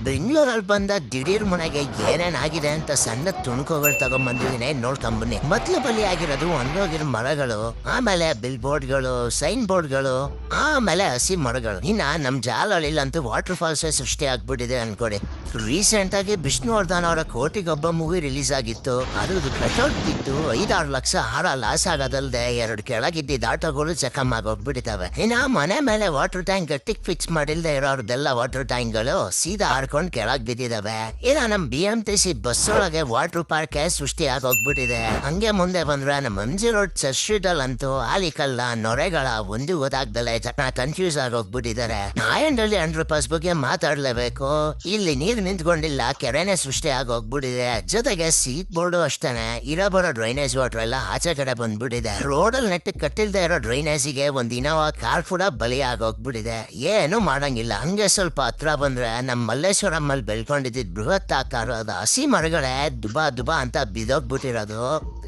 ಬೆಂಗಳೂರಲ್ಲಿ ಬಂದ ದಿಢೀರ್ ಮನೆಗೆ ಏನೇನಾಗಿದೆ ಅಂತ ಸಣ್ಣ ತುಣುಕುಗಳು ತಗೊಂಡ್ಬಂದಿದ್ದೀನಿ, ನೋಡ್ಕೊಂಬನ್ನಿ. ಮೊದ್ಲು ಬಲಿ ಆಗಿರೋದು ಒಣಗೋಗಿರೋ ಮರಗಳು, ಆಮೇಲೆ ಬಿಲ್ ಬೋರ್ಡ್ಗಳು, ಸೈನ್ ಬೋರ್ಡ್ಗಳು, ಆಮೇಲೆ ಹಸಿ ಮರಗಳು. ಇನ್ನ ನಮ್ ಜಾಲಹಳ್ಳಿಲಂತೂ ವಾಟರ್ ಫಾಲ್ಸ್ ಸೃಷ್ಟಿ ಆಗ್ಬಿಟ್ಟಿದೆ ಅನ್ಕೊಡಿ. ರೀಸೆಂಟ್ ಆಗಿ ವಿಷ್ಣುವರ್ಧನ್ ಅವರ ಕೋಟಿಗೊಬ್ಬ ಮೂವಿ ರಿಲೀಸ್ ಆಗಿತ್ತು. ಅದು ಕಟೌಟ್ ಬಿದ್ದು 5-6 ಲಕ್ಷ ಹಾರ ಲಾಸ್ ಆಗೋದಲ್ದೆ 2 ಕೆಳಗಿದ್ದ ಆಟೋಗಳು ಚಕಮ್ ಆಗೋಗ್ಬಿಟ್ಟಿದ್ದಾವೆ. ಇನ್ನ ಮನೆ ಮೇಲೆ ವಾಟರ್ ಟ್ಯಾಂಕ್ ಗಟ್ಟಿಗೆ ಫಿಕ್ಸ್ ಮಾಡಿಲ್ದೆ ಇರೋರ್ದೆಲ್ಲ ವಾಟರ್ ಟ್ಯಾಂಕ್ಗಳು ಸೀದಾ ಹಾರ್ಕೊಂಡ್ ಕೆಳಗ್ ಬಿದ್ದಿದಾವೆ. ಇನ್ನ ನಮ್ BMTC ಬಸ್ ಒಳಗೆ ವಾಟರ್ ಪಾರ್ಕ್ ಸೃಷ್ಟಿ ಆಗೋಗ್ಬಿಟ್ಟಿದೆ. ಹಂಗೆ ಮುಂದೆ ಬಂದ್ರೆ ನಮ್ MG ರೋಡ್ ಚರ್ಚ್ ಸ್ಟ್ರೀಟ್ ಅಲ್ಲಂತೂ ಆಲಿಕಲ್ಲ ನೊರೆಗಳ ಒಂದು ಗೊತ್ತಾಗ್ದಲೆ ಜನ ಕನ್ಫ್ಯೂಸ್ ಆಗೋಗ್ಬಿಟ್ಟಿದ್ದಾರೆ. ನಾಯಂಡಳ್ಳಿ ಅಂಡರ್ ಪಾಸ್ ಬಗ್ಗೆ ಮಾತಾಡ್ಲೇಬೇಕು. ಇಲ್ಲಿ ನೀರ್ ನಿಂತ್ಕೊಂಡಿಲ್ಲ, ಕೆರೆನೆ ಸೃಷ್ಟಿ ಆಗೋಗ್ಬಿಟ್ಟಿದೆ. ಜೊತೆಗೆ ಸೀಟ್ ಬೋರ್ಡು ಅಷ್ಟೇನೆ, ಇರೋ ಬರೋ ಡ್ರೈನೇಜ್ ವಾಟರ್ ಎಲ್ಲ ಆಚೆ ಕಡೆ ಬಂದ್ಬಿಟ್ಟಿದೆ. ರೋಡಲ್ಲಿ ನೆಟ್ಟ ಕಟ್ಟಿಲ್ದೆ ಇರೋ ಡ್ರೈನೇಜಿಗೆ ಒಂದ್ ಇನೋವಾ ಕಾರ್ ಕೂಡ ಬಲಿ ಆಗೋಗ್ಬಿಟ್ಟಿದೆ. ಏನು ಮಾಡಂಗಿಲ್ಲ. ಹಂಗೆ ಸ್ವಲ್ಪ ಹತ್ರ ಬಂದ್ರೆ ನಮ್ ಮಲ್ಲೇಶ್ವರಮ್ಮಲ್ಲಿ ಬೆಳ್ಕೊಂಡಿದ್ದ ಬೃಹತ್ ಆಕಾರದ ಹಸಿ ಮರಗಳೇ ದುಬಾ ಅಂತ ಬಿದೋಗ್ಬಿಟ್ಟಿರೋದು.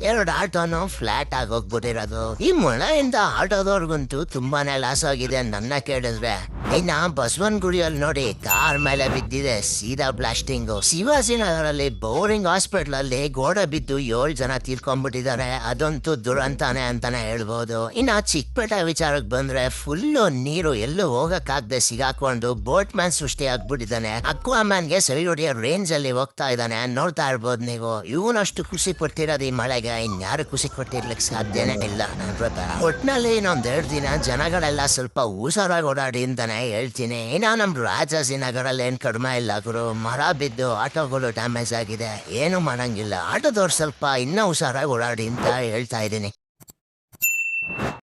2 ಆಟೋನು ಫ್ಲಾಟ್ ಆಗೋಗ್ಬಿಟ್ಟಿರೋದು. ಈ ಮಳೆಯಿಂದ ಆಟೋದವ್ರಿಗಂತೂ ತುಂಬಾನೇ ಲಾಸ್ ಆಗಿದೆ ನನ್ನ ಕೇಳಿದ್ರೆ. ಇನ್ನ ಬಸವನ್ ಗುಡಿಯಲ್ಲಿ ನೋಡಿ ಕಾರ್ ಮೇಲೆ ಬಿದ್ದಿದೆ ಸೀದಾ ಬ್ಲಾಸ್ಟಿಂಗ್. ಶಿವಾಜಿನಗರಲ್ಲಿ ಬೌರಿಂಗ್ ಹಾಸ್ಪಿಟಲ್ ಅಲ್ಲಿ ಗೋಡೆ ಬಿದ್ದು 7 ಜನ ತೀರ್ಕೊಂಡ್ಬಿಟ್ಟಿದ್ದಾರೆ. ಅದಂತೂ ದುರಂತಾನೆ ಅಂತಾನೆ ಹೇಳ್ಬೋದು. ಇನ್ನ ಚಿಕ್ಕಪೇಟೆ ವಿಚಾರಕ್ಕೆ ಬಂದ್ರೆ ಫುಲ್ಲು ನೀರು ಎಲ್ಲೂ ಹೋಗಕ್ಕಾಗದೆ ಸಿಗಾಕೊಂಡು ಬೋಟ್ ಮ್ಯಾನ್ ಸೃಷ್ಟಿ ಆಗ್ಬಿಟ್ಟಿದ್ದಾನೆ. ಅಕ್ವಾಮ್ಯಾನ್ಗೆ ಸರಿ ಹೊಡಿಯೋ ರೇಂಜ್ ಅಲ್ಲಿ ಹೋಗ್ತಾ ಇದ್ದಾನೆ, ನೋಡ್ತಾ ಇರ್ಬೋದು ನೀವು. ಇವನಷ್ಟು ಖುಷಿ ಪಡ್ತಿರೋದು ಈ ಮಳೆಗೆ ಇನ್ಯಾರು ಖುಷಿ ಕೊಟ್ಟಿರ್ಲಿಕ್ಕೆ ಸಾಧ್ಯನೇ ಇಲ್ಲ ನನ್ನ ಪ್ರಕಾರ. ಒಟ್ನಲ್ಲಿ ಇನ್ನೊಂದೆರಡು ದಿನ ಜನಗಳೆಲ್ಲ ಸ್ವಲ್ಪ ಹುಷಾರಾಗಿ ಓಡಾಡಿ ಅಂತಾನೆ ಹೇಳ್ತೀನಿ. ಇನ್ನ ನಮ್ ರಾಜಾಜಿನಗರಲ್ಲಿ ಏನ್ ಕಡಿಮೆ ಇಲ್ಲ ಗುರು. ಮರ ಬಿದ್ದು ಆಟೋಗಳು ಡ್ಯಾಮೇಜ್ ಆಗಿದೆ, ಏನು ಮಾಡಂಗಿಲ್ಲ. ಆಟೋದವ್ರು ಸ್ವಲ್ಪ ಇನ್ನೂ ಹುಷಾರಾಗಿ ಓಡಾಡಿ ಅಂತ ಹೇಳ್ತಾ ಇದ್ದೀನಿ.